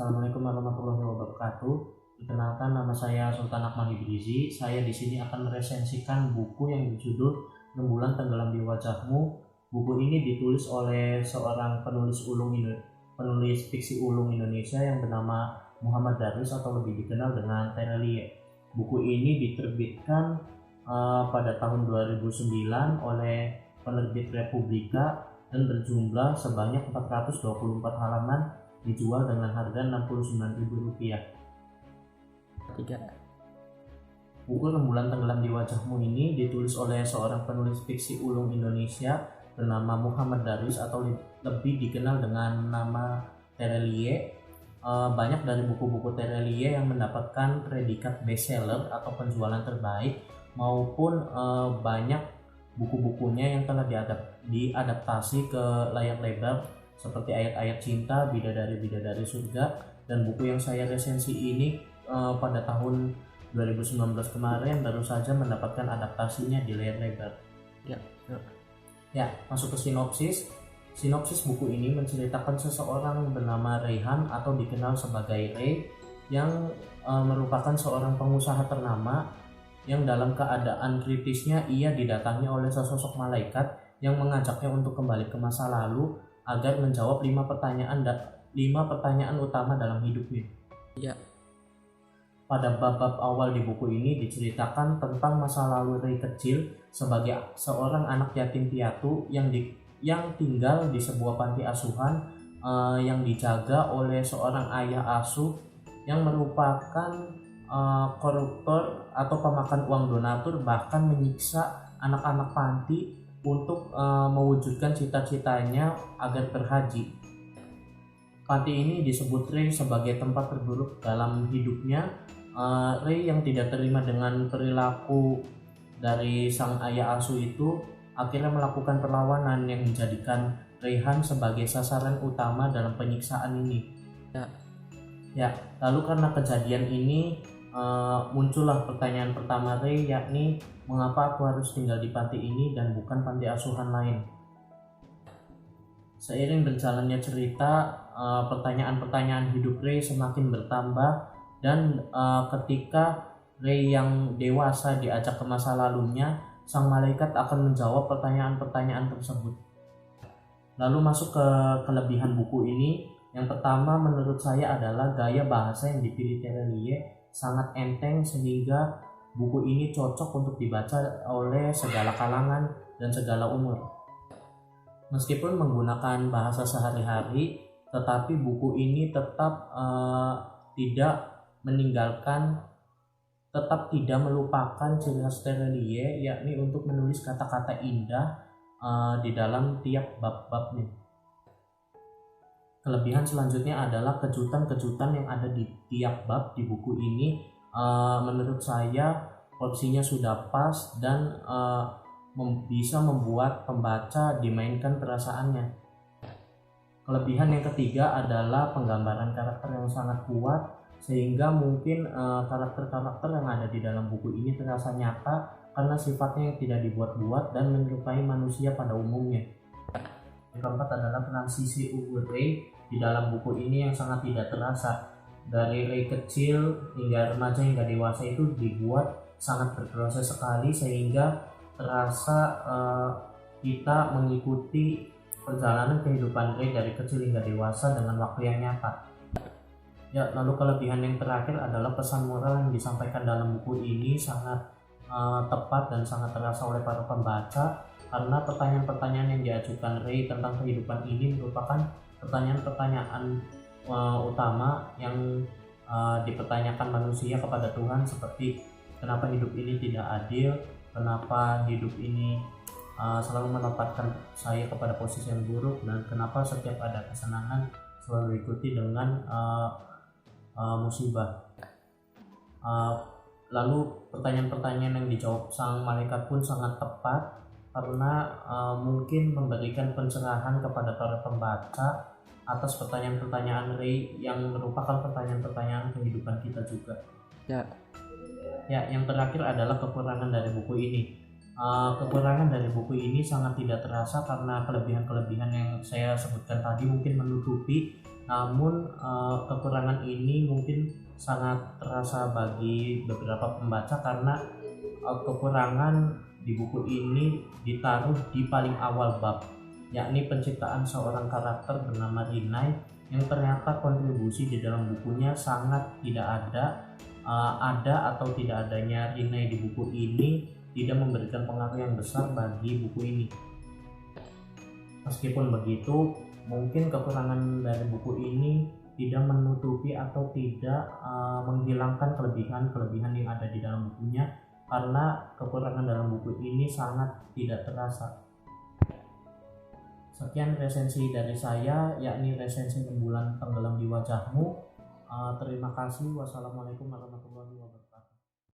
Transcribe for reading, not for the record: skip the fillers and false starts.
Assalamualaikum warahmatullahi wabarakatuh. Perkenalkan, nama saya Sultan Akmal Ibrizi. Saya di sini akan meresensikan buku yang berjudul Rembulan Tenggelam di Wajahmu. Buku ini ditulis oleh seorang penulis fiksi ulung Indonesia yang bernama Muhammad Darwis atau lebih dikenal dengan Terelie. Buku ini diterbitkan pada tahun 2009 oleh penerbit Republika dan berjumlah sebanyak 424 halaman, dijual dengan harga Rp69.000. Buku Rembulan Tenggelam di Wajahmu ini ditulis oleh seorang penulis fiksi ulung Indonesia bernama Muhammad Darwis atau lebih dikenal dengan nama Terelie. Banyak dari buku-buku Terelie yang mendapatkan predikat bestseller atau penjualan terbaik, maupun banyak buku-bukunya yang telah diadaptasi ke layar lebar seperti Ayat-Ayat Cinta, Bidadari-Bidadari Surga, dan buku yang saya resensi ini pada tahun 2019 kemarin baru saja mendapatkan adaptasinya di layar lebar. Masuk ke sinopsis. Sinopsis buku ini menceritakan seseorang bernama Reyhan atau dikenal sebagai Ray, yang merupakan seorang pengusaha ternama yang dalam keadaan kritisnya ia didatangi oleh sesosok malaikat yang mengajaknya untuk kembali ke masa lalu agar menjawab 5 pertanyaan utama dalam hidupnya. Pada bab-bab awal di buku ini diceritakan tentang masa lalu Ray kecil sebagai seorang anak yatim piatu yang tinggal di sebuah panti asuhan yang dijaga oleh seorang ayah asuh yang merupakan koruptor atau pemakan uang donatur, bahkan menyiksa anak-anak panti untuk mewujudkan cita-citanya agar berhaji. Panti ini disebut Ray sebagai tempat terburuk dalam hidupnya. Ray yang tidak terima dengan perilaku dari sang ayah asuh itu akhirnya melakukan perlawanan yang menjadikan Reyhan sebagai sasaran utama dalam penyiksaan ini. Lalu karena kejadian ini muncullah pertanyaan pertama Ray, yakni mengapa aku harus tinggal di panti ini dan bukan panti asuhan lain. Seiring berjalannya cerita, pertanyaan-pertanyaan hidup Ray semakin bertambah, dan ketika Ray yang dewasa diajak ke masa lalunya, sang malaikat akan menjawab pertanyaan-pertanyaan tersebut. Lalu masuk ke kelebihan buku ini. Yang pertama menurut saya adalah gaya bahasa yang dipilih Terelie sangat enteng, sehingga buku ini cocok untuk dibaca oleh segala kalangan dan segala umur. Meskipun menggunakan bahasa sehari-hari, tetapi buku ini tetap tidak melupakan ciri khas Terelie, yakni untuk menulis kata-kata indah di dalam tiap bab-babnya. Kelebihan selanjutnya adalah kejutan-kejutan yang ada di tiap bab di buku ini. Menurut saya porsinya sudah pas dan bisa membuat pembaca dimainkan perasaannya. Kelebihan yang ketiga adalah penggambaran karakter yang sangat kuat, sehingga mungkin karakter-karakter yang ada di dalam buku ini terasa nyata karena sifatnya yang tidak dibuat-buat dan menyerupai manusia pada umumnya. Yang keempat adalah transisi Ray di dalam buku ini yang sangat tidak terasa. Dari Ray kecil hingga remaja hingga dewasa itu dibuat sangat berproses sekali, sehingga terasa kita mengikuti perjalanan kehidupan Ray dari kecil hingga dewasa dengan waktu yang nyata. Lalu kelebihan yang terakhir adalah pesan moral yang disampaikan dalam buku ini sangat tepat dan sangat terasa oleh para pembaca, karena pertanyaan-pertanyaan yang diajukan Ray tentang kehidupan ini merupakan pertanyaan-pertanyaan utama yang dipertanyakan manusia kepada Tuhan, seperti kenapa hidup ini tidak adil, kenapa hidup ini selalu menempatkan saya kepada posisi yang buruk, dan kenapa setiap ada kesenangan selalu diikuti dengan musibah. Lalu pertanyaan-pertanyaan yang dijawab sang malaikat pun sangat tepat, karena mungkin memberikan pencerahan kepada para pembaca atas pertanyaan-pertanyaan Ray yang merupakan pertanyaan-pertanyaan kehidupan kita juga. Yang terakhir adalah kekurangan dari buku ini. Kekurangan dari buku ini sangat tidak terasa karena kelebihan-kelebihan yang saya sebutkan tadi mungkin menutupi Namun kekurangan ini mungkin sangat terasa bagi beberapa pembaca karena kekurangan di buku ini ditaruh di paling awal bab, yakni penciptaan seorang karakter bernama Rinai yang ternyata kontribusi di dalam bukunya sangat tidak ada atau tidak adanya Rinai di buku ini tidak memberikan pengaruh yang besar bagi buku ini. Meskipun begitu, mungkin kekurangan dari buku ini tidak menutupi atau tidak menghilangkan kelebihan-kelebihan yang ada di dalam bukunya, karena kekurangan dalam buku ini sangat tidak terasa. Sekian resensi dari saya, yakni resensi Rembulan Tenggelam di Wajahmu. Terima kasih. Wassalamualaikum warahmatullahi wabarakatuh.